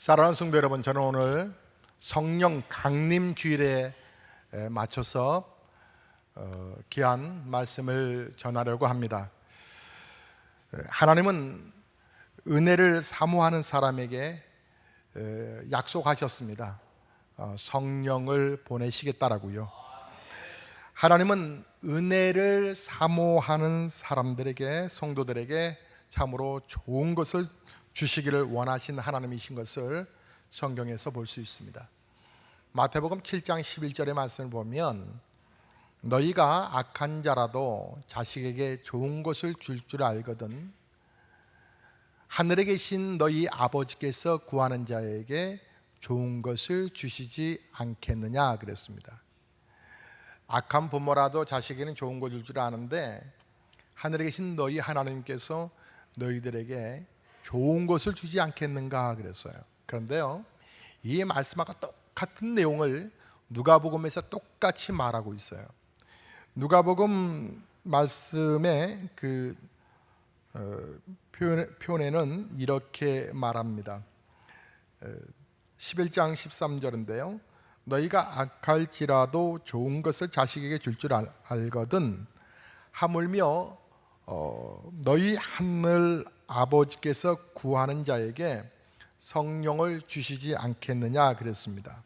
사랑하는 성도 여러분, 저는 오늘 성령 강림 주일에 맞춰서 귀한 말씀을 전하려고 합니다. 하나님은 은혜를 사모하는 사람에게 약속하셨습니다. 성령을 보내시겠다라고요. 하나님은 은혜를 사모하는 사람들에게, 성도들에게 참으로 좋은 것을 주시기를 원하신 하나님이신 것을 성경에서 볼 수 있습니다. 마태복음 7장 11절의 말씀을 보면 너희가 악한 자라도 자식에게 좋은 것을 줄 줄 알거든 하늘에 계신 너희 아버지께서 구하는 자에게 좋은 것을 주시지 않겠느냐 그랬습니다. 악한 부모라도 자식에게는 좋은 걸 줄 줄 아는데 하늘에 계신 너희 하나님께서 너희들에게 좋은 것을 주지 않겠는가 그랬어요. 그런데요, 이 말씀하고 똑같은 내용을 누가복음에서 똑같이 말하고 있어요. 누가복음 말씀의 표현에는 이렇게 말합니다. 11장 13절인데요 너희가 악할지라도 좋은 것을 자식에게 줄 줄 알거든 하물며 너희 하늘 아버지께서 구하는 자에게 성령을 주시지 않겠느냐 그랬습니다.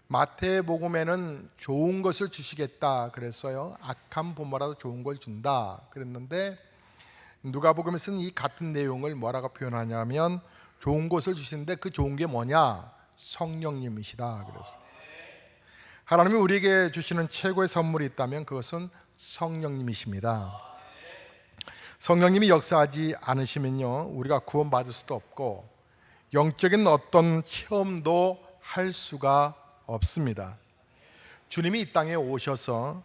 마태복음에는 좋은 것을 주시겠다 그랬어요. 악한 부모라도 좋은 걸 준다 그랬는데 누가복음에서는 이 같은 내용을 뭐라고 표현하냐면 좋은 것을 주시는데 그 좋은 게 뭐냐? 성령님이시다 그랬어요. 하나님이 우리에게 주시는 최고의 선물이 있다면 그것은 성령님이십니다. 성령님이 역사하지 않으시면요 우리가 구원받을 수도 없고 영적인 어떤 체험도 할 수가 없습니다. 주님이 이 땅에 오셔서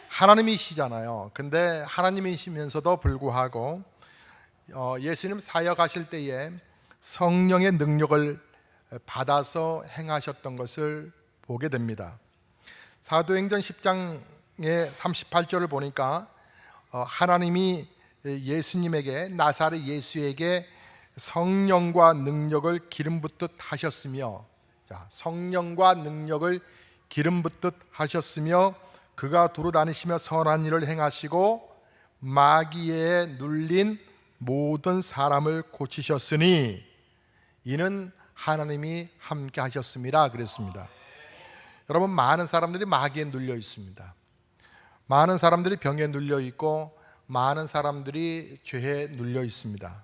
하나님이시잖아요. 근데 하나님이시면서도 불구하고 예수님 사역하실 때에 성령의 능력을 받아서 행하셨던 것을 보게 됩니다. 사도행전 10장의 38절을 보니까 하나님이 예수님에게, 나사렛 예수에게 성령과 능력을 기름 붓듯 하셨으며, 성령과 능력을 기름 붓듯 하셨으며 그가 두루 다니시며 선한 일을 행하시고 마귀에 눌린 모든 사람을 고치셨으니 이는 하나님이 함께 하셨습니다 그랬습니다. 여러분, 많은 사람들이 마귀에 눌려 있습니다. 많은 사람들이 병에 눌려 있고 많은 사람들이 죄에 눌려 있습니다.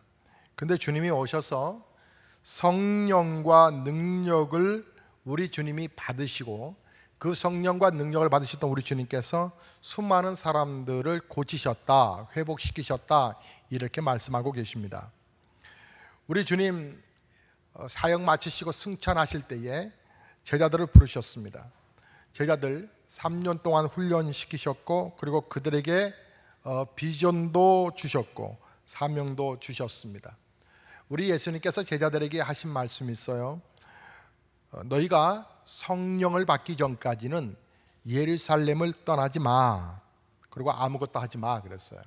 근데 주님이 오셔서 성령과 능력을 우리 주님이 받으시고 그 성령과 능력을 받으셨던 우리 주님께서 수많은 사람들을 고치셨다, 회복시키셨다 이렇게 말씀하고 계십니다. 우리 주님 사역 마치시고 승천하실 때에 제자들을 부르셨습니다. 제자들 3년 동안 훈련시키셨고 그리고 그들에게 비전도 주셨고 사명도 주셨습니다. 우리 예수님께서 제자들에게 하신 말씀이 있어요. 너희가 성령을 받기 전까지는 예루살렘을 떠나지 마. 그리고 아무것도 하지 마 그랬어요.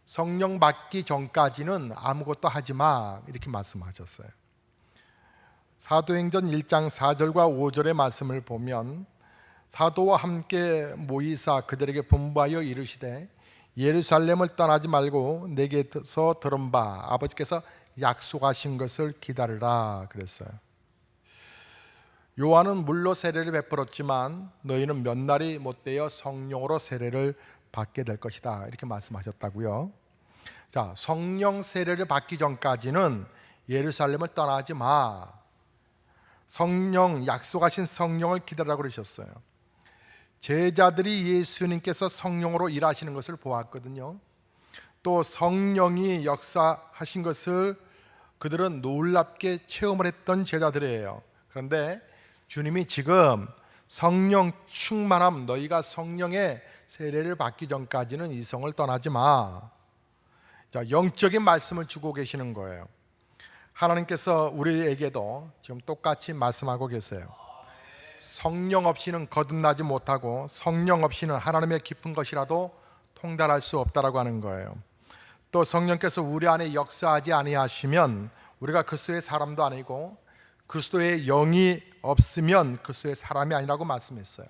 성령 받기 전까지는 아무것도 하지 마 이렇게 말씀하셨어요. 사도행전 1장 4절과 5절의 말씀을 보면 사도와 함께 모이사 그들에게 분부하여 이르시되 예루살렘을 떠나지 말고 내게서 들은 바 아버지께서 약속하신 것을 기다리라 그랬어요. 요한은 물로 세례를 베풀었지만 너희는 몇 날이 못되어 성령으로 세례를 받게 될 것이다 이렇게 말씀하셨다고요. 자, 성령 세례를 받기 전까지는 예루살렘을 떠나지 마. 성령, 약속하신 성령을 기다리라고 그러셨어요. 제자들이 예수님께서 성령으로 일하시는 것을 보았거든요. 또 성령이 역사하신 것을 그들은 놀랍게 체험을 했던 제자들이에요. 그런데 주님이 지금 성령 충만함, 너희가 성령의 세례를 받기 전까지는 이 성을 떠나지 마. 자, 영적인 말씀을 주고 계시는 거예요. 하나님께서 우리에게도 지금 똑같이 말씀하고 계세요. 성령 없이는 거듭나지 못하고 성령 없이는 하나님의 깊은 것이라도 통달할 수 없다라고 하는 거예요. 또 성령께서 우리 안에 역사하지 아니하시면 우리가 그리스도의 사람도 아니고 그리스도의 영이 없으면 그리스도의 사람이 아니라고 말씀했어요.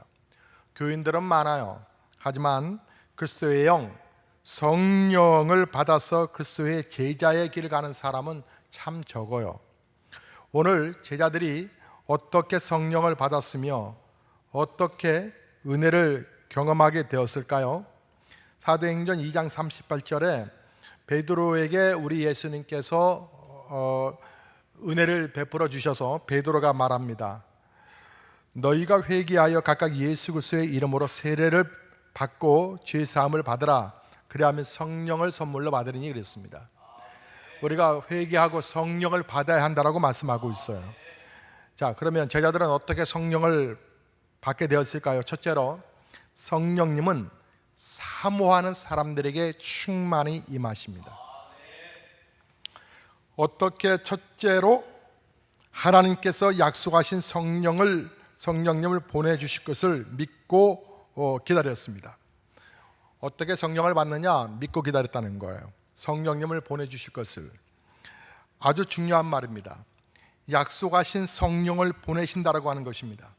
교인들은 많아요. 하지만 그리스도의 영, 성령을 받아서 그리스도의 제자의 길을 가는 사람은 참 적어요. 오늘 제자들이 어떻게 성령을 받았으며 어떻게 은혜를 경험하게 되었을까요? 사도행전 2장 38절에 베드로에게 우리 예수님께서 은혜를 베풀어 주셔서 베드로가 말합니다. 너희가 회개하여 각각 예수 그리스도의 이름으로 세례를 받고 죄 사함을 받으라. 그리하면 성령을 선물로 받으리니 그랬습니다. 우리가 회개하고 성령을 받아야 한다라고 말씀하고 있어요. 자, 그러면 제자들은 어떻게 성령을 받게 되었을까요? 첫째로 성령님은 사모하는 사람들에게 충만히 임하십니다. 어떻게? 첫째로 하나님께서 약속하신 성령님을 보내주실 것을 믿고 기다렸습니다. 어떻게 성령을 받느냐? 믿고 기다렸다는 거예요. 성령님을 보내주실 것을. 아주 중요한 말입니다. 약속하신 성령을 보내신다라고 하는 것입니다.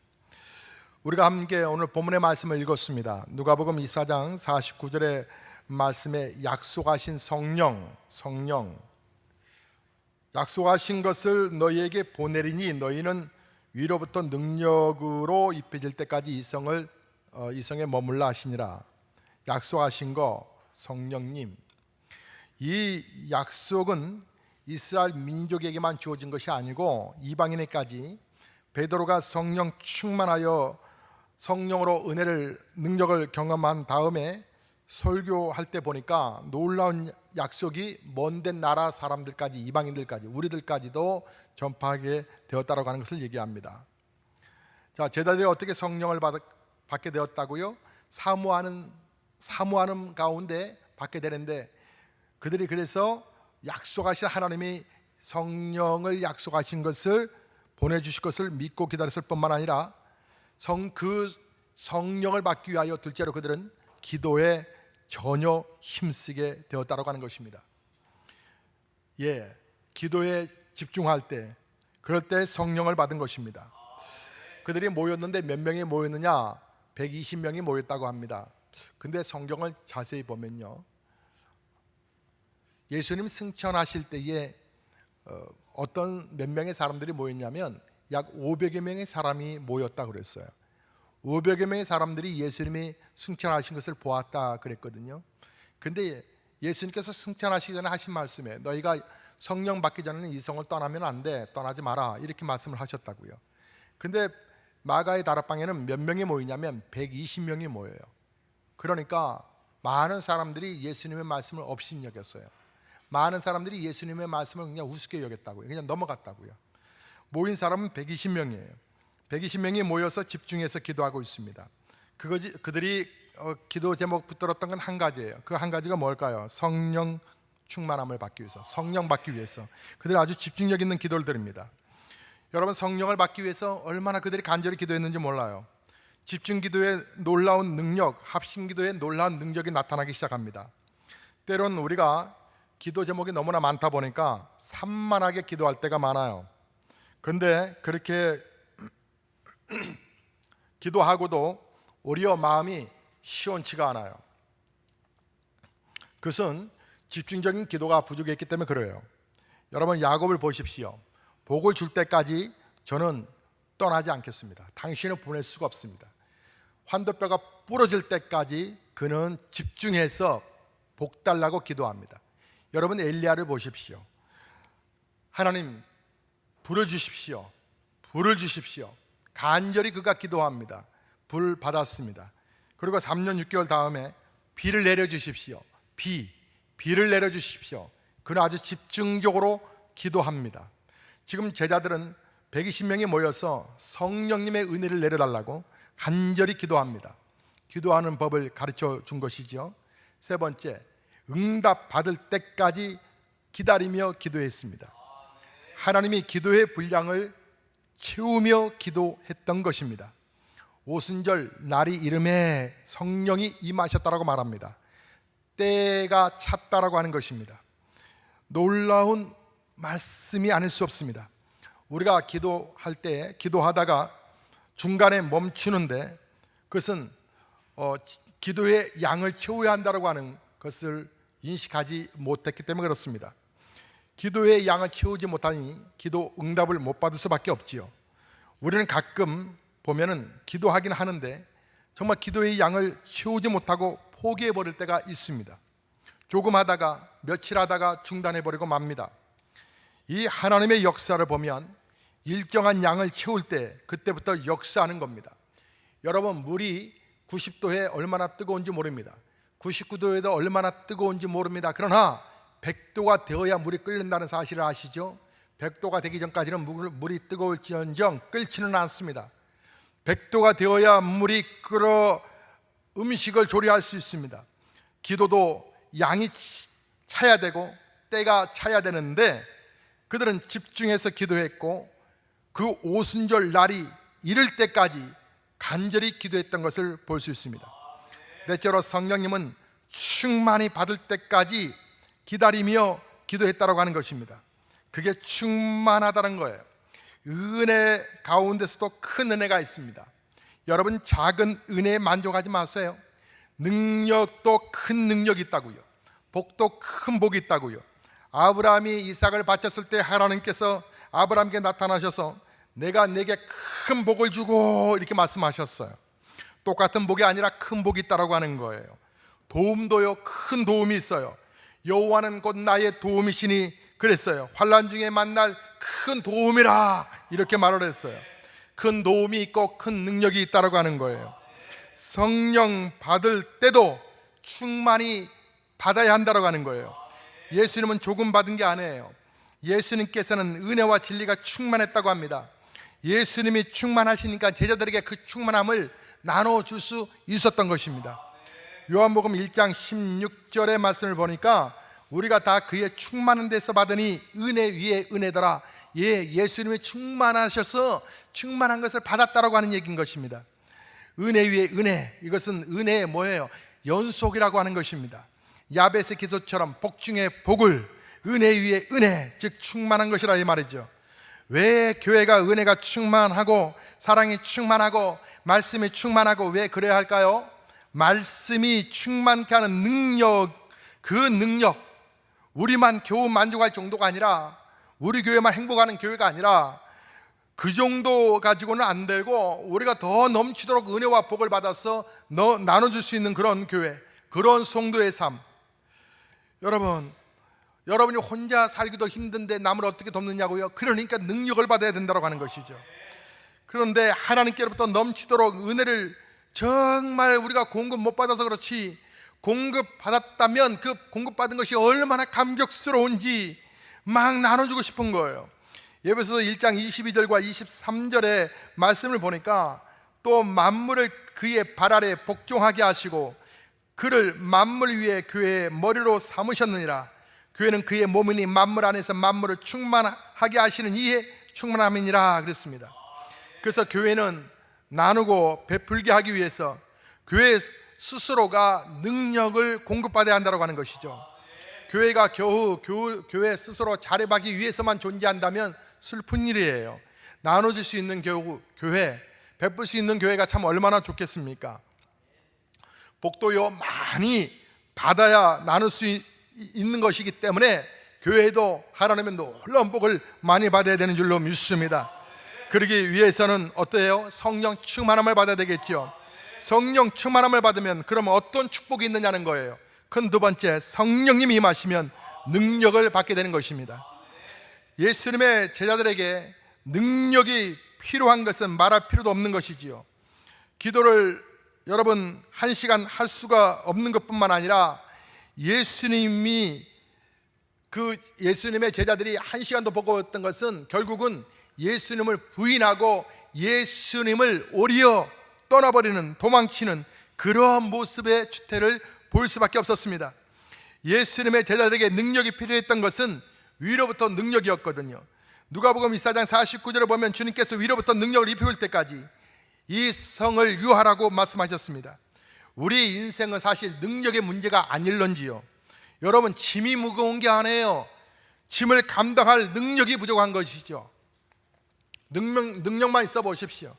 우리가 함께 오늘 본문의 말씀을 읽었습니다. 누가복음 24장 49절의 말씀에 약속하신 성령, 약속하신 것을 너희에게 보내리니 너희는 위로부터 능력으로 입혀질 때까지 이성에 머물라 하시니라. 약속하신 거, 성령님. 이 약속은 이스라엘 민족에게만 주어진 것이 아니고 이방인에까지 베드로가 성령 충만하여 성령으로 능력을 경험한 다음에 설교할 때 보니까 놀라운 약속이 먼 데 나라 사람들까지, 이방인들까지, 우리들까지도 전파하게 되었다고 하는 것을 얘기합니다. 자, 제자들이 어떻게 성령을 받게 되었다고요? 사모하는 가운데 받게 되는데, 그들이 그래서 약속하신 하나님이 성령을 약속하신 것을 보내주실 것을 믿고 기다렸을 뿐만 아니라 그 성령을 받기 위하여 둘째로 그들은 기도에 전혀 힘쓰게 되었다고 하는 것입니다. 기도에 집중할 때, 그럴 때 성령을 받은 것입니다. 그들이 모였는데 몇 명이 모였느냐? 120명이 모였다고 합니다. 근데 성경을 자세히 보면요, 예수님 승천하실 때에 어떤 몇 명의 사람들이 모였냐면 약 500여 명의 사람이 모였다고 그랬어요. 500여 명의 사람들이 예수님이 승천하신 것을 보았다 그랬거든요. 근데 예수님께서 승천하시기 전에 하신 말씀에 너희가 성령 받기 전에는 이 성을 떠나면 안 돼, 떠나지 마라, 이렇게 말씀을 하셨다고요. 근데 마가의 다락방에는 몇 명이 모이냐면 120명이 모여요. 그러니까 많은 사람들이 예수님의 말씀을 업신여겼어요. 많은 사람들이 예수님의 말씀을 그냥 우습게 여겼다고요. 그냥 넘어갔다고요. 모인 사람은 120명이에요. 120명이 모여서 집중해서 기도하고 있습니다. 그들이 기도 제목 붙들었던 건 한 가지예요. 그 한 가지가 뭘까요? 성령 충만함을 받기 위해서, 성령 받기 위해서 그들이 아주 집중력 있는 기도를 드립니다. 여러분, 성령을 받기 위해서 얼마나 그들이 간절히 기도했는지 몰라요. 집중기도의 놀라운 능력, 합심기도의 놀라운 능력이 나타나기 시작합니다. 때론 우리가 기도 제목이 너무나 많다 보니까 산만하게 기도할 때가 많아요. 그런데 그렇게 기도하고도 오히려 마음이 시원치가 않아요. 그것은 집중적인 기도가 부족했기 때문에 그래요. 여러분, 야곱을 보십시오. 복을 줄 때까지 저는 떠나지 않겠습니다. 당신을 보낼 수가 없습니다. 환도뼈가 부러질 때까지 그는 집중해서 복 달라고 기도합니다. 여러분, 엘리야를 보십시오. 하나님, 불을 주십시오. 불을 주십시오. 간절히 그가 기도합니다. 불 받았습니다. 그리고 3년 6개월 다음에 비를 내려주십시오. 비를 내려주십시오. 그는 아주 집중적으로 기도합니다. 지금 제자들은 120명이 모여서 성령님의 은혜를 내려달라고 간절히 기도합니다. 기도하는 법을 가르쳐 준 것이죠. 세 번째, 응답 받을 때까지 기다리며 기도했습니다. 하나님이 기도의 분량을 채우며 기도했던 것입니다. 오순절 날이 이름에 성령이 임하셨다라고 말합니다. 때가 찼다라고 하는 것입니다. 놀라운 말씀이 아닐 수 없습니다. 우리가 기도할 때 기도하다가 중간에 멈추는데 그것은 기도의 양을 채워야 한다고 하는 것을 인식하지 못했기 때문에 그렇습니다. 기도의 양을 채우지 못하니 기도 응답을 못 받을 수밖에 없지요. 우리는 가끔 보면은 기도하긴 하는데 정말 기도의 양을 채우지 못하고 포기해 버릴 때가 있습니다. 조금 하다가 며칠 하다가 중단해 버리고 맙니다. 이 하나님의 역사를 보면 일정한 양을 채울 때 그때부터 역사하는 겁니다. 여러분, 물이 90도에 얼마나 뜨거운지 모릅니다. 99도에도 얼마나 뜨거운지 모릅니다. 그러나 100도가 되어야 물이 끓는다는 사실을 아시죠? 100도가 되기 전까지는 물이 뜨거울지언정 끓지는 않습니다. 100도가 되어야 물이 끓어 음식을 조리할 수 있습니다. 기도도 양이 차야 되고 때가 차야 되는데 그들은 집중해서 기도했고 그 오순절 날이 이를 때까지 간절히 기도했던 것을 볼 수 있습니다. 넷째로 성령님은 충만히 받을 때까지 기다리며 기도했다고 하는 것입니다. 그게 충만하다는 거예요. 은혜 가운데서도 큰 은혜가 있습니다. 여러분, 작은 은혜에 만족하지 마세요. 능력도 큰 능력이 있다고요. 복도 큰 복이 있다고요. 아브라함이 이삭을 바쳤을 때 하나님께서 아브라함에게 나타나셔서 내가 내게 큰 복을 주고 이렇게 말씀하셨어요. 똑같은 복이 아니라 큰 복이 있다고 하는 거예요. 도움도요, 큰 도움이 있어요. 여호와는 곧 나의 도움이시니 그랬어요. 환난 중에 만날 큰 도움이라 이렇게 말을 했어요. 큰 도움이 있고 큰 능력이 있다고 하는 거예요. 성령 받을 때도 충만히 받아야 한다고 하는 거예요. 예수님은 조금 받은 게 아니에요. 예수님께서는 은혜와 진리가 충만했다고 합니다. 예수님이 충만하시니까 제자들에게 그 충만함을 나눠줄 수 있었던 것입니다. 요한복음 1장 16절의 말씀을 보니까 우리가 다 그의 충만한 데서 받으니 은혜 위에 은혜더라. 예수님이 충만하셔서 충만한 것을 받았다라고 하는 얘기인 것입니다. 은혜 위에 은혜, 이것은 은혜의 뭐예요? 연속이라고 하는 것입니다. 야벳의 기도처럼 복 중에 복을, 은혜 위에 은혜, 즉 충만한 것이라 이 말이죠. 왜 교회가 은혜가 충만하고 사랑이 충만하고 말씀이 충만하고 왜 그래야 할까요? 말씀이 충만케 하는 능력, 그 능력, 우리만 겨우 만족할 정도가 아니라, 우리 교회만 행복하는 교회가 아니라 그 정도 가지고는 안 되고 우리가 더 넘치도록 은혜와 복을 받아서 나눠줄 수 있는 그런 교회, 그런 성도의 삶. 여러분이 혼자 살기도 힘든데 남을 어떻게 돕느냐고요? 그러니까 능력을 받아야 된다고 하는 것이죠. 그런데 하나님께로부터 넘치도록 은혜를 정말 우리가 공급 못 받아서 그렇지, 공급 받았다면 그 공급받은 것이 얼마나 감격스러운지 막 나눠주고 싶은 거예요. 에베소서 1장 22절과 23절의 말씀을 보니까 또 만물을 그의 발 아래 복종하게 하시고 그를 만물 위에 교회의 머리로 삼으셨느니라. 교회는 그의 몸이니 만물 안에서 만물을 충만하게 하시는 이에 충만함이니라 그랬습니다. 그래서 교회는 나누고 베풀게 하기 위해서 교회 스스로가 능력을 공급받아야 한다고 하는 것이죠. 교회가 겨우 교회 스스로 자립하기 위해서만 존재한다면 슬픈 일이에요. 나눠줄 수 있는 교회, 베풀 수 있는 교회가 참 얼마나 좋겠습니까? 복도요 많이 받아야 나눌 수 있는 것이기 때문에 교회도 하나님의 놀라운 복을 많이 받아야 되는 줄로 믿습니다. 그러기 위해서는 어때요? 성령 충만함을 받아야 되겠죠. 성령 충만함을 받으면 그러면 어떤 축복이 있느냐는 거예요. 큰 두 번째, 성령님이 임하시면 능력을 받게 되는 것입니다. 예수님의 제자들에게 능력이 필요한 것은 말할 필요도 없는 것이지요. 기도를 여러분 1시간 할 수가 없는 것뿐만 아니라 예수님의 제자들이 1시간도 버거웠던 것은 결국은 예수님을 부인하고 예수님을 오리어 떠나버리는, 도망치는 그러한 모습의 추태를 볼 수밖에 없었습니다. 예수님의 제자들에게 능력이 필요했던 것은 위로부터 능력이었거든요. 누가복음 24장 49절을 보면 주님께서 위로부터 능력을 입혀올 때까지 이 성을 유하라고 말씀하셨습니다. 우리 인생은 사실 능력의 문제가 아닐런지요. 여러분, 짐이 무거운 게 아니에요. 짐을 감당할 능력이 부족한 것이죠. 능력만 있어 보십시오.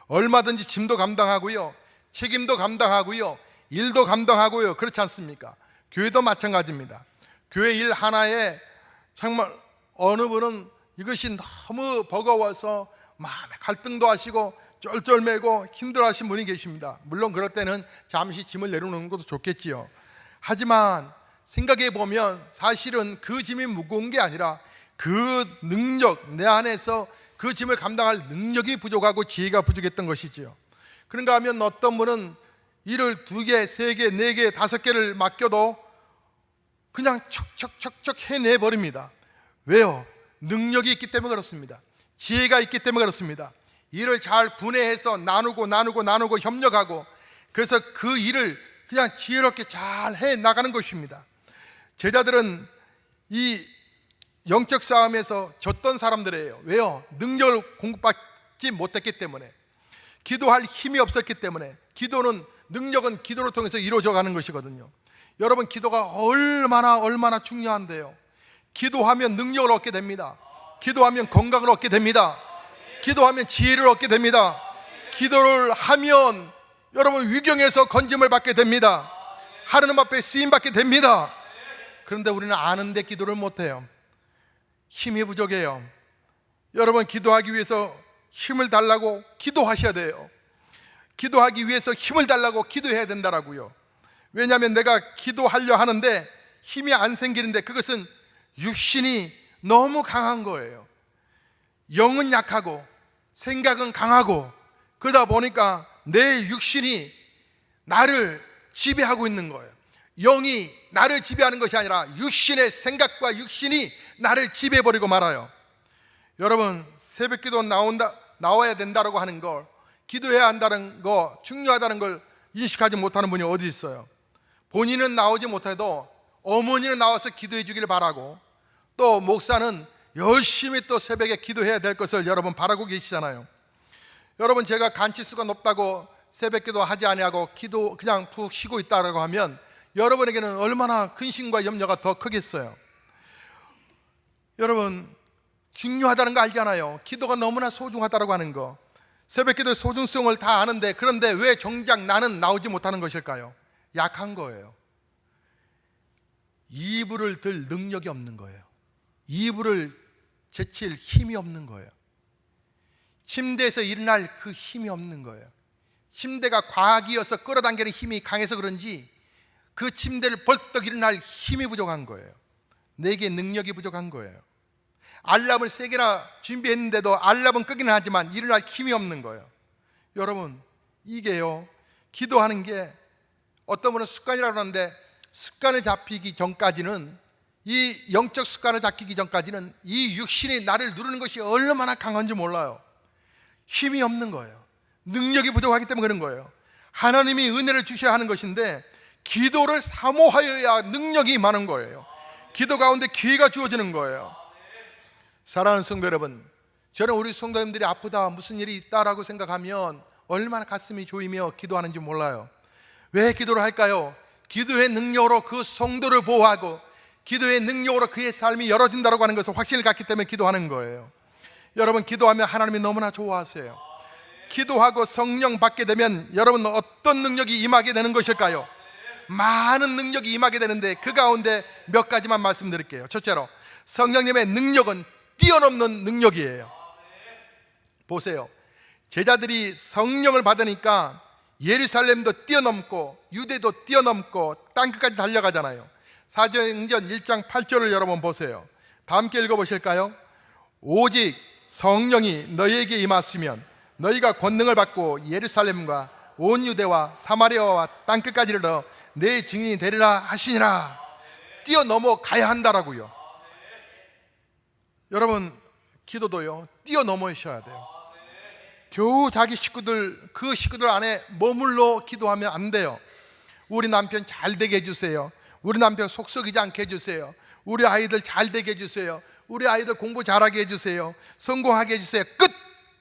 얼마든지 짐도 감당하고요, 책임도 감당하고요, 일도 감당하고요. 그렇지 않습니까? 교회도 마찬가지입니다. 교회 일 하나에 정말 어느 분은 이것이 너무 버거워서 마음에 갈등도 하시고 쫄쫄매고 힘들어하신 분이 계십니다. 물론 그럴 때는 잠시 짐을 내려놓는 것도 좋겠지요. 하지만 생각해 보면 사실은 그 짐이 무거운 게 아니라 그 능력, 내 안에서 그 짐을 감당할 능력이 부족하고 지혜가 부족했던 것이지요. 그런가 하면 어떤 분은 일을 2개, 3개, 4개, 5개를 맡겨도 그냥 척척척척 해내버립니다. 왜요? 능력이 있기 때문에 그렇습니다. 지혜가 있기 때문에 그렇습니다. 일을 잘 분해해서 나누고 협력하고, 그래서 그 일을 그냥 지혜롭게 잘 해나가는 것입니다. 제자들은 이 영적 싸움에서 졌던 사람들이에요. 왜요? 능력을 공급받지 못했기 때문에, 기도할 힘이 없었기 때문에. 능력은 기도를 통해서 이루어져 가는 것이거든요. 여러분, 기도가 얼마나 중요한데요. 기도하면 능력을 얻게 됩니다. 기도하면 건강을 얻게 됩니다. 기도하면 지혜를 얻게 됩니다. 기도를 하면 여러분 위경에서 건짐을 받게 됩니다. 하느님 앞에 쓰임 받게 됩니다. 그런데 우리는 아는데 기도를 못해요. 힘이 부족해요. 여러분, 기도하기 위해서 힘을 달라고 기도하셔야 돼요. 기도하기 위해서 힘을 달라고 기도해야 된다라고요. 왜냐하면 내가 기도하려 하는데 힘이 안 생기는데 그것은 육신이 너무 강한 거예요. 영은 약하고 생각은 강하고, 그러다 보니까 내 육신이 나를 지배하고 있는 거예요. 영이 나를 지배하는 것이 아니라 육신의 생각과 육신이 나를 지배해버리고 말아요. 여러분, 새벽기도 나와야 된다고 하는 걸, 기도해야 한다는 거, 중요하다는 걸 인식하지 못하는 분이 어디 있어요? 본인은 나오지 못해도 어머니는 나와서 기도해 주기를 바라고, 또 목사는 열심히 또 새벽에 기도해야 될 것을 여러분 바라고 계시잖아요. 여러분, 제가 간치수가 높다고 새벽기도 하지 아니하고 기도 그냥 푹 쉬고 있다라고 하면 여러분에게는 얼마나 근심과 염려가 더 크겠어요. 여러분, 중요하다는 거 알잖아요. 기도가 너무나 소중하다고 하는 거, 새벽기도의 소중성을 다 아는데, 그런데 왜 정작 나는 나오지 못하는 것일까요? 약한 거예요. 이불을 들 능력이 없는 거예요. 이불을 제칠 힘이 없는 거예요. 침대에서 일어날 그 힘이 없는 거예요. 침대가 과학이어서 끌어당기는 힘이 강해서 그런지 그 침대를 벌떡 일어날 힘이 부족한 거예요. 내게 능력이 부족한 거예요. 알람을 3개나 준비했는데도 알람은 끄기는 하지만 일어날 힘이 없는 거예요. 여러분, 이게요, 기도하는 게 어떤 분은 습관이라고 하는데, 습관을 잡히기 전까지는, 이 영적 습관을 잡히기 전까지는 이 육신이 나를 누르는 것이 얼마나 강한지 몰라요. 힘이 없는 거예요. 능력이 부족하기 때문에 그런 거예요. 하나님이 은혜를 주셔야 하는 것인데 기도를 사모하여야 능력이 많은 거예요. 기도 가운데 기회가 주어지는 거예요. 사랑하는 성도 여러분, 저는 우리 성도님들이 아프다, 무슨 일이 있다라고 생각하면 얼마나 가슴이 조이며 기도하는지 몰라요. 왜 기도를 할까요? 기도의 능력으로 그 성도를 보호하고 기도의 능력으로 그의 삶이 열어진다고 하는 것을 확신을 갖기 때문에 기도하는 거예요. 여러분, 기도하면 하나님이 너무나 좋아하세요. 기도하고 성령 받게 되면 여러분 어떤 능력이 임하게 되는 것일까요? 많은 능력이 임하게 되는데 그 가운데 몇 가지만 말씀드릴게요. 첫째로, 성령님의 능력은 뛰어넘는 능력이에요. 보세요, 제자들이 성령을 받으니까 예루살렘도 뛰어넘고 유대도 뛰어넘고 땅끝까지 달려가잖아요. 사도행전 1장 8절을 여러분 보세요. 다 함께 읽어보실까요? 오직 성령이 너희에게 임하시면 너희가 권능을 받고 예루살렘과 온 유대와 사마리아와 땅끝까지 이르러 내 증인이 되리라 하시니라. 뛰어넘어 가야 한다라고요. 여러분, 기도도요, 뛰어넘으셔야 돼요. 겨우 자기 식구들, 그 식구들 안에 머물러 기도하면 안 돼요. 우리 남편 잘 되게 해주세요. 우리 남편 속 썩이지 않게 해주세요. 우리 아이들 잘 되게 해주세요. 우리 아이들 공부 잘하게 해주세요. 성공하게 해주세요. 끝!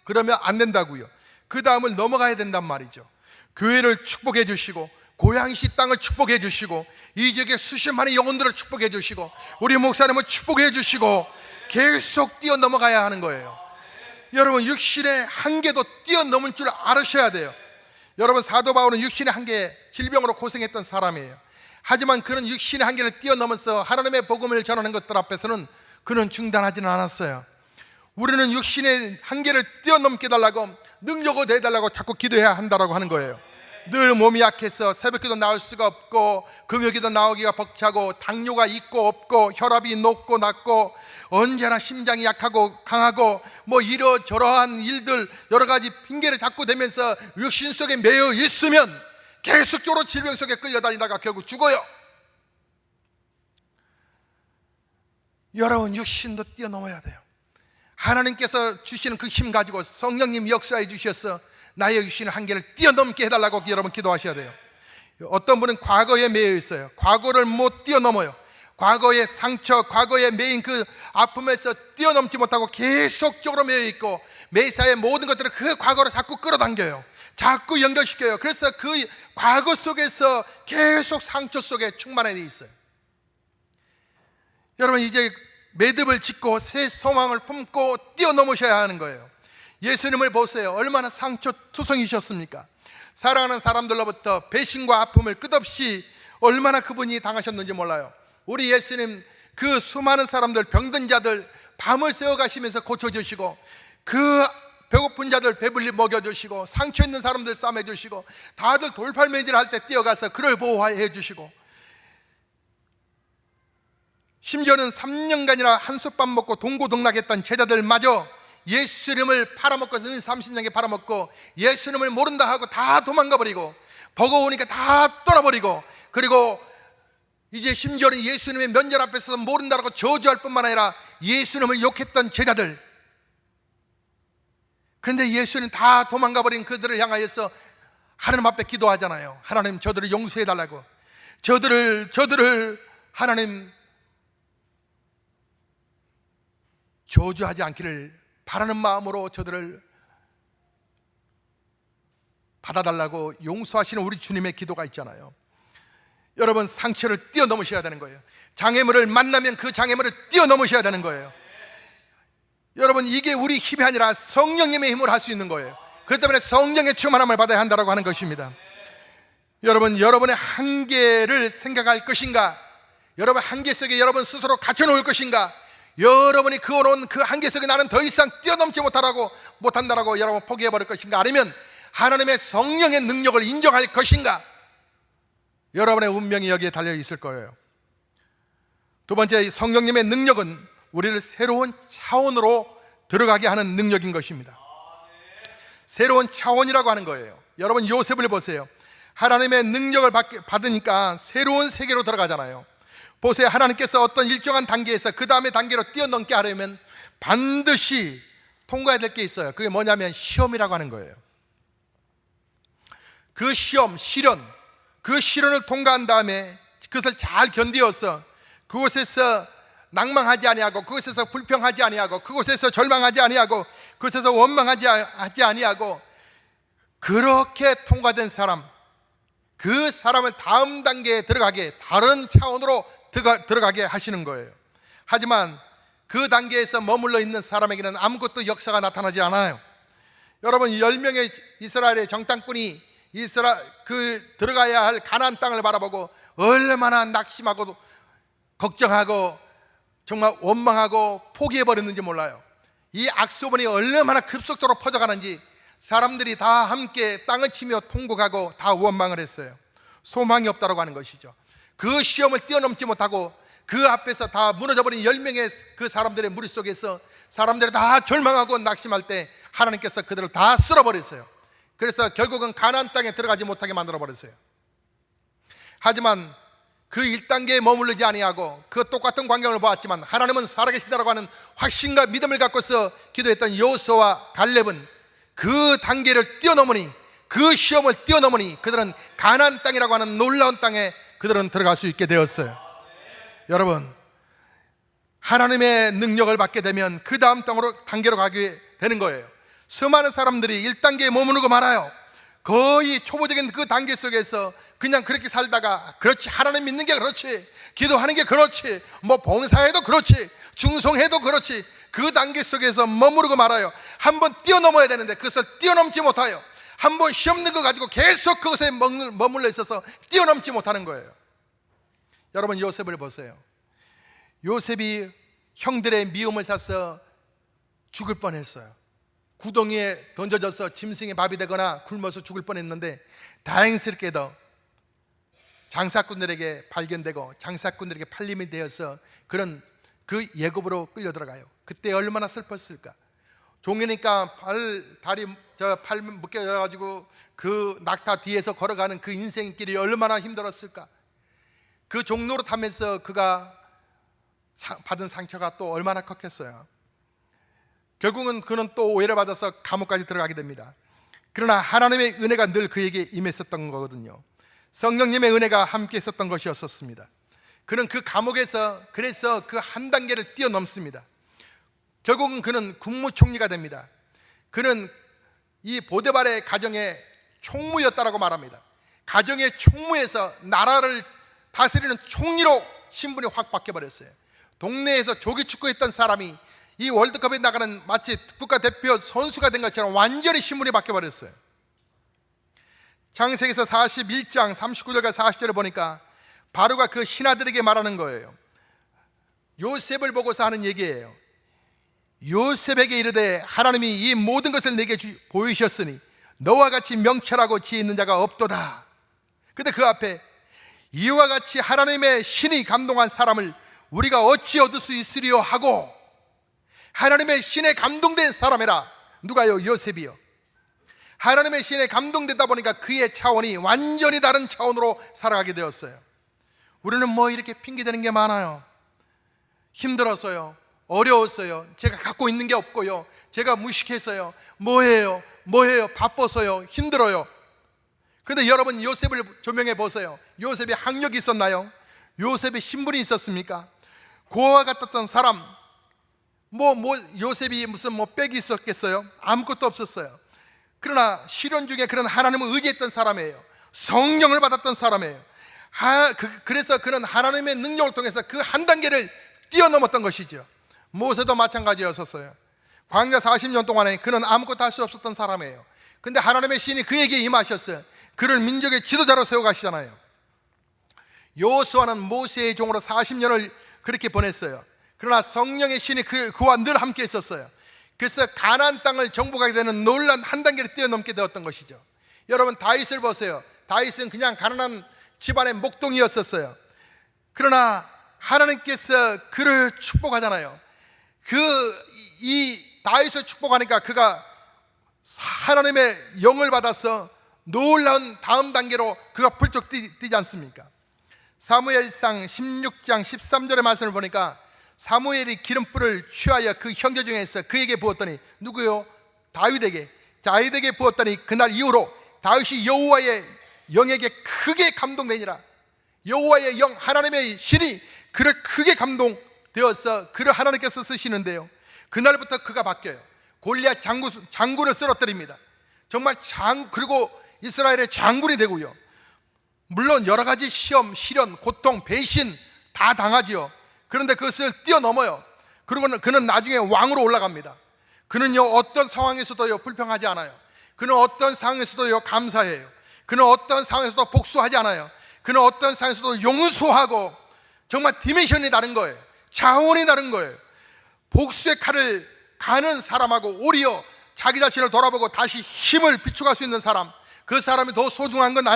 그러면 안 된다고요. 그 다음을 넘어가야 된단 말이죠. 교회를 축복해 주시고 고양시 땅을 축복해 주시고 이 지역의 수십 만의 영혼들을 축복해 주시고 우리 목사님을 축복해 주시고 계속 뛰어넘어가야 하는 거예요. 여러분, 육신의 한계도 뛰어넘을 줄 알으셔야 돼요. 여러분, 사도 바울은 육신의 한계, 질병으로 고생했던 사람이에요. 하지만 그런 육신의 한계를 뛰어넘어서 하나님의 복음을 전하는 것들 앞에서는 그는 중단하지는 않았어요. 우리는 육신의 한계를 뛰어넘게 달라고, 능력을 내달라고 자꾸 기도해야 한다고 하는 거예요. 늘 몸이 약해서 새벽기도 나올 수가 없고 금요기도 나오기가 벅차고 당뇨가 있고 없고 혈압이 높고 낮고 언제나 심장이 약하고 강하고 뭐 이러저러한 일들 여러 가지 핑계를 자꾸 대면서 육신 속에 매여 있으면 계속적으로 질병 속에 끌려다니다가 결국 죽어요. 여러분, 육신도 뛰어넘어야 돼요. 하나님께서 주시는 그 힘 가지고 성령님 역사해 주셔서 나의 육신의 한계를 뛰어넘게 해달라고 여러분 기도하셔야 돼요. 어떤 분은 과거에 매여 있어요. 과거를 못 뛰어넘어요. 과거의 상처, 과거에 매인 그 아픔에서 뛰어넘지 못하고 계속적으로 매여 있고 매사의 모든 것들을 그 과거로 자꾸 끌어당겨요. 자꾸 연결시켜요. 그래서 그 과거 속에서 계속 상처 속에 충만해 있어요. 여러분, 이제 매듭을 짓고 새 소망을 품고 뛰어넘으셔야 하는 거예요. 예수님을 보세요. 얼마나 상처투성이셨습니까? 사랑하는 사람들로부터 배신과 아픔을 끝없이 얼마나 그분이 당하셨는지 몰라요. 우리 예수님 그 수많은 사람들, 병든 자들 밤을 새워 가시면서 고쳐주시고 그 배고픈 자들 배불리 먹여주시고 상처 있는 사람들 싸매주시고 다들 돌팔매질 할 때 뛰어가서 그를 보호해 주시고 심지어는 3년간이나 한솥밥 먹고 동고동락했던 제자들마저 예수님을 팔아먹고 30년에 팔아먹고 예수님을 모른다 하고 다 도망가버리고 버거우니까 다 떠나버리고 그리고 이제 심지어는 예수님의 면전 앞에서 모른다라고 저주할 뿐만 아니라 예수님을 욕했던 제자들, 그런데 예수님 다 도망가버린 그들을 향하여서 하나님 앞에 기도하잖아요. 하나님, 저들을 용서해달라고. 저들을 하나님 저주하지 않기를 바라는 마음으로 저들을 받아달라고 용서하시는 우리 주님의 기도가 있잖아요. 여러분, 상처를 뛰어넘으셔야 되는 거예요. 장애물을 만나면 그 장애물을 뛰어넘으셔야 되는 거예요. 여러분, 이게 우리 힘이 아니라 성령님의 힘으로 할 수 있는 거예요. 그렇기 때문에 성령의 충만함을 받아야 한다고 하는 것입니다. 여러분, 여러분의 한계를 생각할 것인가? 여러분 한계 속에 여러분 스스로 갇혀놓을 것인가? 여러분이 그어놓은 그 한계 속에 나는 더 이상 뛰어넘지 못한다라고 여러분 포기해버릴 것인가? 아니면 하나님의 성령의 능력을 인정할 것인가? 여러분의 운명이 여기에 달려있을 거예요. 두 번째, 성령님의 능력은 우리를 새로운 차원으로 들어가게 하는 능력인 것입니다. 새로운 차원이라고 하는 거예요. 여러분, 요셉을 보세요. 하나님의 능력을 받으니까 새로운 세계로 들어가잖아요. 보세요. 하나님께서 어떤 일정한 단계에서 그 다음에 단계로 뛰어넘게 하려면 반드시 통과해야 될 게 있어요. 그게 뭐냐면 시험이라고 하는 거예요. 그 시험, 시련, 그 시련을 통과한 다음에 그것을 잘 견디어서 그곳에서 낭망하지 아니하고 그곳에서 불평하지 아니하고 그곳에서 절망하지 아니하고 그곳에서 원망하지 아니하고 그렇게 통과된 사람, 그 사람을 다음 단계에 들어가게, 다른 차원으로 들어가게 하시는 거예요. 하지만 그 단계에서 머물러 있는 사람에게는 아무것도 역사가 나타나지 않아요. 여러분, 10명의 이스라엘의 정탐꾼이 들어가야 할 가나안 땅을 바라보고 얼마나 낙심하고 걱정하고 정말 원망하고 포기해버렸는지 몰라요. 이 악소문이 얼마나 급속도로 퍼져가는지 사람들이 다 함께 땅을 치며 통곡하고 다 원망을 했어요. 소망이 없다고 하는 것이죠. 그 시험을 뛰어넘지 못하고 그 앞에서 다 무너져버린 10명의 그 사람들의 무리 속에서 사람들이 다 절망하고 낙심할 때 하나님께서 그들을 다 쓸어버렸어요. 그래서 결국은 가나안 땅에 들어가지 못하게 만들어버렸어요. 하지만 그 1단계에 머무르지 아니하고 그 똑같은 광경을 보았지만 하나님은 살아계신다라고 하는 확신과 믿음을 갖고서 기도했던 여호수아와 갈렙은 그 단계를 뛰어넘으니, 그 시험을 뛰어넘으니 그들은 가나안 땅이라고 하는 놀라운 땅에 그들은 들어갈 수 있게 되었어요. 여러분, 하나님의 능력을 받게 되면 그 다음 단계로 가게 되는 거예요. 수많은 사람들이 1단계에 머무르고 말아요. 거의 초보적인 그 단계 속에서 그냥 그렇게 살다가, 그렇지, 하나님 믿는 게 그렇지, 기도하는 게 그렇지, 뭐 봉사해도 그렇지, 중송해도 그렇지, 그 단계 속에서 머무르고 말아요. 한번 뛰어넘어야 되는데 그것을 뛰어넘지 못하여, 한번 시험 는 거 가지고 계속 그것에 머물러 있어서 뛰어넘지 못하는 거예요. 여러분, 요셉을 보세요. 요셉이 형들의 미움을 사서 죽을 뻔했어요. 구덩이에 던져져서 짐승의 밥이 되거나 굶어서 죽을 뻔했는데, 다행스럽게도 장사꾼들에게 발견되고 장사꾼들에게 팔림이 되어서 그런 그 예급으로 끌려 들어가요. 그때 얼마나 슬펐을까. 종이니까 팔 묶여가지고 그 낙타 뒤에서 걸어가는 그 인생길이 얼마나 힘들었을까. 그 종로로 타면서 그가 받은 상처가 또 얼마나 컸겠어요. 결국은 그는 또 오해를 받아서 감옥까지 들어가게 됩니다. 그러나 하나님의 은혜가 늘 그에게 임했었던 거거든요. 성령님의 은혜가 함께 있었던 것이었습니다. 그는 그 감옥에서 그래서 그 한 단계를 뛰어넘습니다. 결국은 그는 국무총리가 됩니다. 그는 이 보디발의 가정의 총무였다라고 말합니다. 가정의 총무에서 나라를 다스리는 총리로 신분이 확 바뀌어버렸어요. 동네에서 조기축구했던 사람이 이 월드컵에 나가는 마치 국가대표 선수가 된 것처럼 완전히 신분이 바뀌어버렸어요. 창세기에서 41장 39절과 40절을 보니까 바로가 그 신하들에게 말하는 거예요. 요셉을 보고서 하는 얘기예요. 요셉에게 이르되 하나님이 이 모든 것을 내게 보이셨으니 너와 같이 명철하고 지혜 있는 자가 없도다. 근데 그 앞에 이와 같이 하나님의 신이 감동한 사람을 우리가 어찌 얻을 수 있으리요 하고, 하나님의 신에 감동된 사람이라. 누가요? 요셉이요. 하나님의 신에 감동되다 보니까 그의 차원이 완전히 다른 차원으로 살아가게 되었어요. 우리는 뭐 이렇게 핑계대는 게 많아요. 힘들었어요, 어려웠어요, 제가 갖고 있는 게 없고요, 제가 무식해서요, 뭐해요, 바빠서요, 힘들어요. 그런데 여러분, 요셉을 조명해 보세요. 요셉이 학력이 있었나요? 요셉의 신분이 있었습니까? 고아와 같았던 사람, 요셉이 무슨 빽이 있었겠어요? 아무것도 없었어요. 그러나 시련 중에 그런 하나님을 의지했던 사람이에요. 성령을 받았던 사람이에요. 그래서 그는 하나님의 능력을 통해서 그 한 단계를 뛰어넘었던 것이죠. 모세도 마찬가지였었어요. 광야 40년 동안에 그는 아무것도 할 수 없었던 사람이에요. 근데 하나님의 신이 그에게 임하셨어요. 그를 민족의 지도자로 세워가시잖아요. 여호수아는 모세의 종으로 40년을 그렇게 보냈어요. 그러나 성령의 신이 그와 늘 함께 있었어요. 그래서 가나안 땅을 정복하게 되는 놀라운 한 단계를 뛰어넘게 되었던 것이죠. 여러분, 다윗을 보세요. 다윗은 그냥 가난한 집안의 목동이었었어요. 그러나 하나님께서 그를 축복하잖아요. 이 다윗을 축복하니까 그가 하나님의 영을 받아서 놀라운 다음 단계로 그가 펄쩍 뛰지 않습니까? 사무엘상 16장 13절의 말씀을 보니까 사무엘이 기름불을 취하여 그 형제 중에서 그에게 부었더니, 누구요? 다윗에게 부었더니 그날 이후로 다윗이 여호와의 영에게 크게 감동되니라. 여호와의 영, 하나님의 신이 그를 크게 감동되어서 그를 하나님께서 쓰시는데요, 그날부터 그가 바뀌어요. 골리앗 장군을 쓰러뜨립니다. 정말 그리고 이스라엘의 장군이 되고요. 물론 여러 가지 시험, 시련, 고통, 배신 다 당하지요. 그런데 그것을 뛰어넘어요. 그리고 그는 나중에 왕으로 올라갑니다. 그는요, 어떤 상황에서도 불평하지 않아요. 그는 어떤 상황에서도 감사해요. 그는 어떤 상황에서도 복수하지 않아요. 그는 어떤 상황에서도 용서하고, 정말 디멘션이 다른 거예요. 차원이 다른 거예요. 복수의 칼을 가는 사람하고 오히려 자기 자신을 돌아보고 다시 힘을 비추갈 수 있는 사람, 그 사람이 더 소중한 건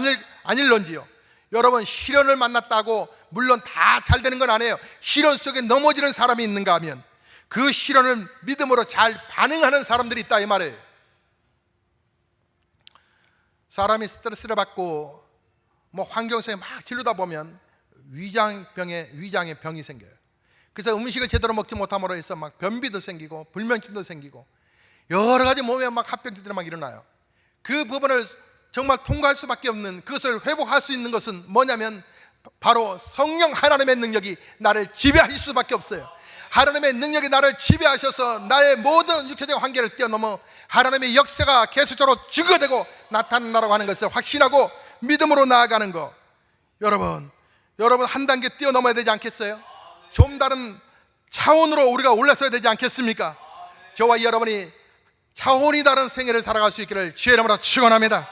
아닐런지요. 여러분, 시련을 만났다고 물론 다 잘 되는 건 아니에요. 시련 속에 넘어지는 사람이 있는가 하면 그 시련을 믿음으로 잘 반응하는 사람들이 있다, 이 말이에요. 사람이 스트레스를 받고 환경 속에 막 질르다 보면 위장의 병이 생겨요. 그래서 음식을 제대로 먹지 못함으로 해서 막 변비도 생기고 불면증도 생기고 여러 가지 몸에 막 합병증들이 막 일어나요. 그 부분을 정말 통과할 수밖에 없는, 그것을 회복할 수 있는 것은 뭐냐면 바로 성령 하나님의 능력이 나를 지배하실 수밖에 없어요. 하나님의 능력이 나를 지배하셔서 나의 모든 육체적 한계를 뛰어넘어 하나님의 역사가 계속적으로 증거되고 나타난다고 하는 것을 확신하고 믿음으로 나아가는 것. 여러분 한 단계 뛰어넘어야 되지 않겠어요? 좀 다른 차원으로 우리가 올라서야 되지 않겠습니까? 저와 여러분이 차원이 다른 생애를 살아갈 수 있기를 주의 이름으로 축원합니다.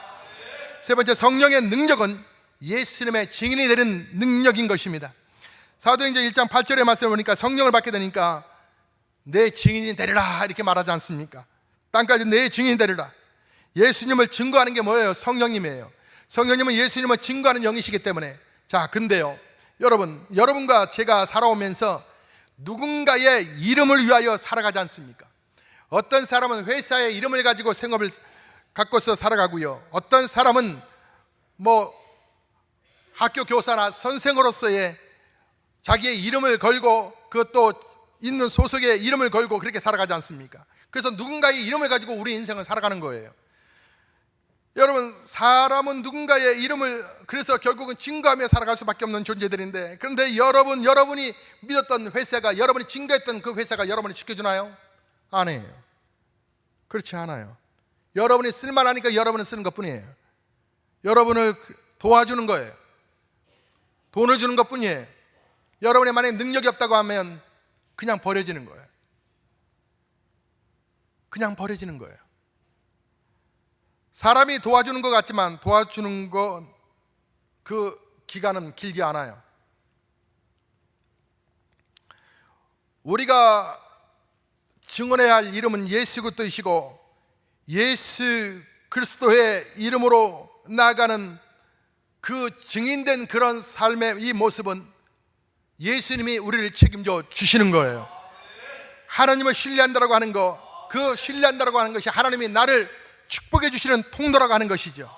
세 번째, 성령의 능력은 예수님의 증인이 되는 능력인 것입니다. 사도행전 1장 8절의 말씀을 보니까 성령을 받게 되니까 내 증인이 되리라 이렇게 말하지 않습니까? 땅까지 내 증인이 되리라. 예수님을 증거하는 게 뭐예요? 성령님이에요. 성령님은 예수님을 증거하는 영이시기 때문에. 자, 근데요, 여러분과 제가 살아오면서 누군가의 이름을 위하여 살아가지 않습니까? 어떤 사람은 회사의 이름을 가지고 생업을 갖고서 살아가고요, 어떤 사람은 학교 교사나 선생으로서의 자기의 이름을 걸고 그것도 있는 소속의 이름을 걸고 그렇게 살아가지 않습니까? 그래서 누군가의 이름을 가지고 우리 인생을 살아가는 거예요. 여러분, 사람은 누군가의 이름을 그래서 결국은 증거하며 살아갈 수밖에 없는 존재들인데, 그런데 여러분이 믿었던 회사가, 여러분이 증거했던 그 회사가 여러분이 지켜주나요? 아니에요. 그렇지 않아요. 여러분이 쓸만하니까 여러분은 쓰는 것뿐이에요. 여러분을 도와주는 거예요. 돈을 주는 것뿐이에요. 여러분이 만약에 능력이 없다고 하면 그냥 버려지는 거예요. 그냥 버려지는 거예요. 사람이 도와주는 것 같지만 도와주는 그 기간은 길지 않아요. 우리가 증언해야 할 이름은 예수 그리스도이시고, 예수 그리스도의 이름으로 나아가는 그 증인된 그런 삶의 이 모습은 예수님이 우리를 책임져 주시는 거예요. 하나님을 신뢰한다고 하는 것, 그 신뢰한다고 하는 것이 하나님이 나를 축복해 주시는 통로라고 하는 것이죠.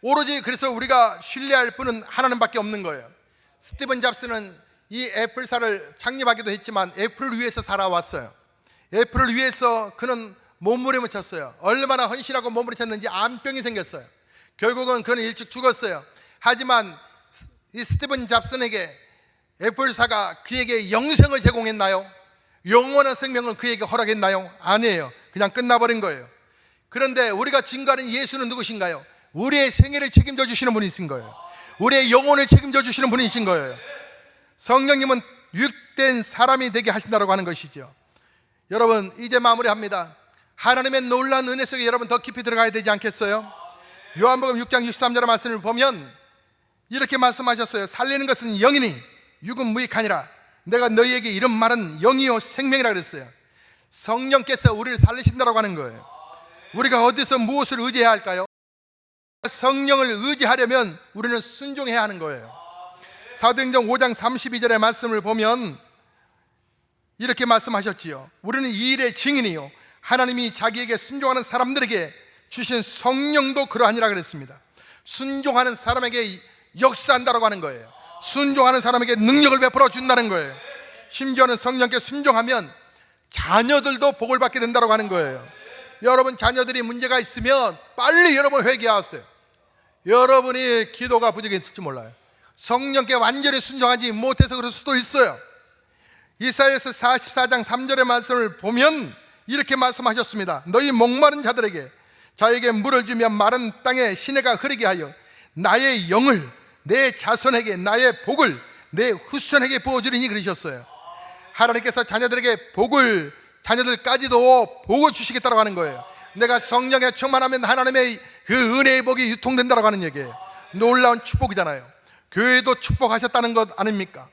오로지 그래서 우리가 신뢰할 분은 하나님밖에 없는 거예요. 스티븐 잡스는 이 애플사를 창립하기도 했지만 애플을 위해서 살아왔어요. 애플을 위해서 그는 몸부림쳤어요. 얼마나 헌신하고 몸부림쳤는지 암병이 생겼어요. 결국은 그는 일찍 죽었어요. 하지만 이 스티븐 잡슨에게 애플사가 그에게 영생을 제공했나요? 영원한 생명을 그에게 허락했나요? 아니에요. 그냥 끝나버린 거예요. 그런데 우리가 증거하는 예수는 누구신가요? 우리의 생애를 책임져 주시는 분이신 거예요. 우리의 영혼을 책임져 주시는 분이신 거예요. 성령님은 육된 사람이 되게 하신다고 하는 것이죠. 여러분, 이제 마무리합니다. 하나님의 놀라운 은혜 속에 여러분 더 깊이 들어가야 되지 않겠어요? 요한복음 6장 63절의 말씀을 보면 이렇게 말씀하셨어요. 살리는 것은 영이니 육은 무익하니라. 내가 너희에게 이런 말은 영이요 생명이라 그랬어요. 성령께서 우리를 살리신다고 하는 거예요. 우리가 어디서 무엇을 의지해야 할까요? 성령을 의지하려면 우리는 순종해야 하는 거예요. 사도행전 5장 32절의 말씀을 보면 이렇게 말씀하셨지요. 우리는 이 일의 증인이요 하나님이 자기에게 순종하는 사람들에게 주신 성령도 그러하니라 그랬습니다. 순종하는 사람에게 역사한다고 하는 거예요. 순종하는 사람에게 능력을 베풀어 준다는 거예요. 심지어는 성령께 순종하면 자녀들도 복을 받게 된다고 하는 거예요. 여러분 자녀들이 문제가 있으면 빨리 여러분 회개하세요. 여러분이 기도가 부족했을지 몰라요. 성령께 완전히 순종하지 못해서 그럴 수도 있어요. 이사야서 44장 3절의 말씀을 보면 이렇게 말씀하셨습니다. 너희 목마른 자들에게 자에게 물을 주며 마른 땅에 시내가 흐르게 하여 나의 영을 내 자손에게 나의 복을 내 후손에게 부어주리니 그러셨어요. 하나님께서 자녀들에게 복을, 자녀들까지도 복을 주시겠다고 하는 거예요. 내가 성령에 충만하면 하나님의 그 은혜의 복이 유통된다고 하는 얘기예요. 놀라운 축복이잖아요. 교회도 축복하셨다는 것 아닙니까?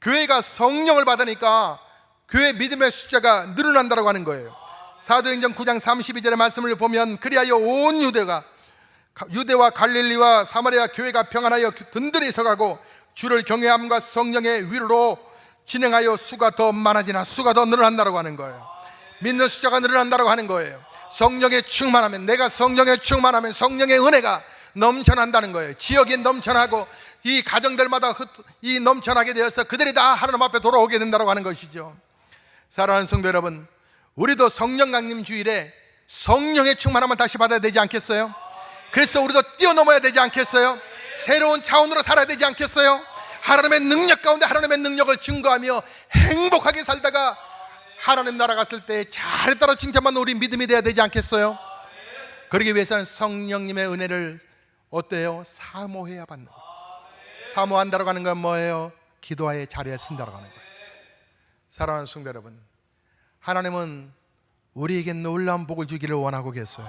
교회가 성령을 받으니까 교회 믿음의 숫자가 늘어난다고 하는 거예요. 사도행전 9장 32절의 말씀을 보면 그리하여 온 유대와 갈릴리와 사마리아 교회가 평안하여 든든히 서가고 주를 경외함과 성령의 위로로 진행하여 수가 더 많아지나 수가 더 늘어난다고 하는 거예요. 믿는 숫자가 늘어난다고 하는 거예요. 성령에 충만하면, 내가 성령에 충만하면 성령의 은혜가 넘쳐난다는 거예요. 지역이 넘쳐나고 이 가정들마다 이 넘쳐나게 되어서 그들이 다 하나님 앞에 돌아오게 된다고 하는 것이죠. 사랑하는 성도 여러분, 우리도 성령 강림 주일에 성령의 충만함을 다시 받아야 되지 않겠어요? 그래서 우리도 뛰어넘어야 되지 않겠어요? 새로운 차원으로 살아야 되지 않겠어요? 하나님의 능력 가운데 하나님의 능력을 증거하며 행복하게 살다가 하나님 나라 갔을 때 잘했다라 칭찬받는 우리 믿음이 돼야 되지 않겠어요? 그러기 위해서는 성령님의 은혜를 어때요? 사모해야 받는 거예요. 사모한다라고 하는 건 뭐예요? 기도하에 자리에 쓴다라고 하는 거예요. 사랑하는 성도 여러분, 하나님은 우리에게 놀라운 복을 주기를 원하고 계세요.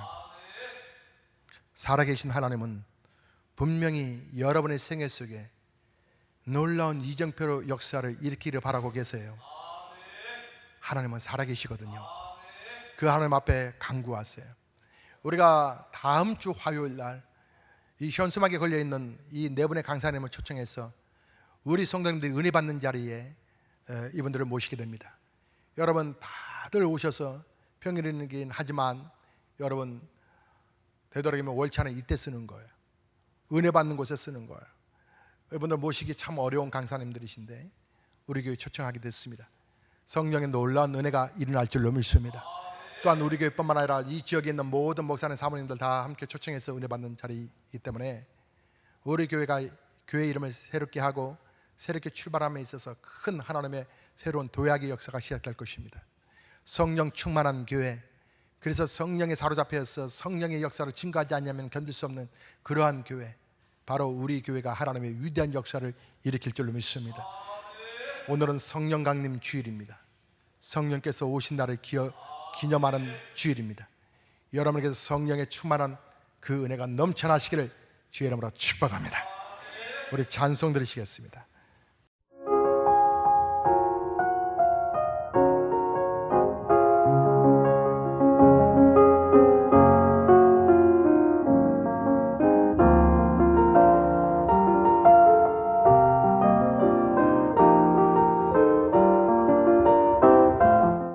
살아계신 하나님은 분명히 여러분의 생애 속에 놀라운 이정표로 역사를 일으키기를 바라고 계세요. 하나님은 살아계시거든요. 그 하나님 앞에 간구하세요. 우리가 다음 주 화요일 날 이 현수막에 걸려있는 이 네 분의 강사님을 초청해서 우리 성도님들이 은혜 받는 자리에 이분들을 모시게 됩니다. 여러분 다들 오셔서 평일이긴 하지만 여러분 되도록이면 월차는 이때 쓰는 거예요. 은혜 받는 곳에 쓰는 거예요. 이분들 모시기 참 어려운 강사님들이신데 우리 교회 초청하게 됐습니다. 성령의 놀라운 은혜가 일어날 줄로 믿습니다. 또한 우리 교회뿐만 아니라 이 지역에 있는 모든 목사님 사모님들 다 함께 초청해서 은혜 받는 자리이기 때문에 우리 교회가 교회 이름을 새롭게 하고 새롭게 출발함에 있어서 큰 하나님의 새로운 도약의 역사가 시작될 것입니다. 성령 충만한 교회, 그래서 성령에 사로잡혀서 성령의 역사를 증거하지 않으면 견딜 수 없는 그러한 교회, 바로 우리 교회가 하나님의 위대한 역사를 일으킬 줄로 믿습니다. 오늘은 성령 강림 주일입니다. 성령께서 오신 날을 기념하는 주일입니다. 여러분에게서 성령의 충만한 그 은혜가 넘쳐나시기를 주의 이름으로 축복합니다. 우리 찬송 드리시겠습니다.